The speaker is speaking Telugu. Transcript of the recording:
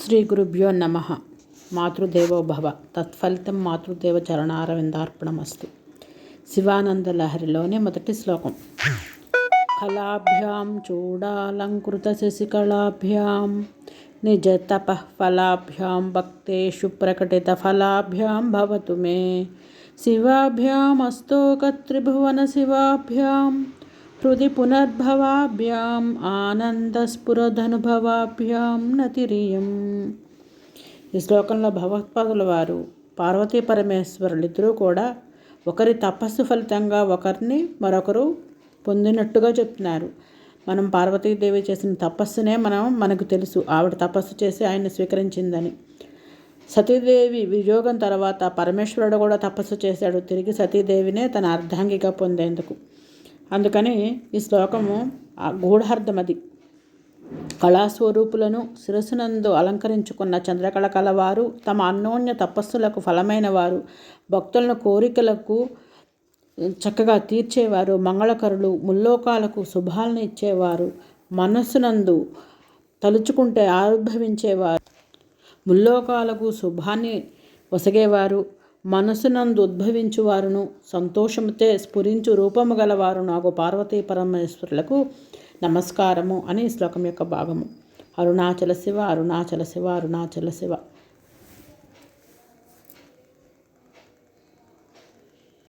శ్రీ గురుభ్యో నమ. మాతృదేవో భవ, తత్ఫలితం మాతృదేవ చరణారవిందార్పణమస్తు. శివానంద లహరిలోని మొదటి శ్లోకం. కళాభ్యాం చూడాలంకృత శశికళాభ్యాం నిజ తపః ఫలాభ్యాం భక్తేషు ప్రకటిత ఫలాభ్యాం భవతు మే. శివాభ్యామస్తోక త్రిభువన శివాభ్యాం హృది పునర్భవాభ్యాం ఆనందస్ఫురదనుభవాభ్యాం నతిరియం. ఈ శ్లోకంలో భగవత్పాదుల వారు పార్వతీ పరమేశ్వరులిద్దరూ కూడా ఒకరి తపస్సు ఫలితంగా ఒకరిని మరొకరు పొందినట్టుగా చెప్తున్నారు. మనం పార్వతీదేవి చేసిన తపస్సునే మనకు తెలుసు, ఆవిడ తపస్సు చేసి ఆయన స్వీకరించిందని. సతీదేవి వియోగం తర్వాత పరమేశ్వరుడు కూడా తపస్సు చేశాడు, తిరిగి సతీదేవినే తన అర్ధాంగిగా పొందేందుకు. అందుకని ఈ శ్లోకము గూఢార్థమది. కళాస్వరూపులను శిరస్సునందు అలంకరించుకున్న చంద్రకళ కలవారు, తమ అన్యోన్య తపస్సులకు ఫలమైన వారు, భక్తులను కోరికలకు చక్కగా తీర్చేవారు, మంగళకరులు, ముల్లోకాలకు శుభాలను ఇచ్చేవారు, మనస్సునందు తలుచుకుంటే ఆవిర్భవించేవారు, ముల్లోకాలకు శుభాన్ని వసగేవారు, మనసునందు ఉద్భవించువారును, సంతోషముతే స్ఫురించు రూపము గలవారు నాకు పార్వతీ పరమేశ్వరులకు నమస్కారము అని శ్లోకం యొక్క భాగము. అరుణాచల శివ, అరుణాచల శివ, అరుణాచల శివ.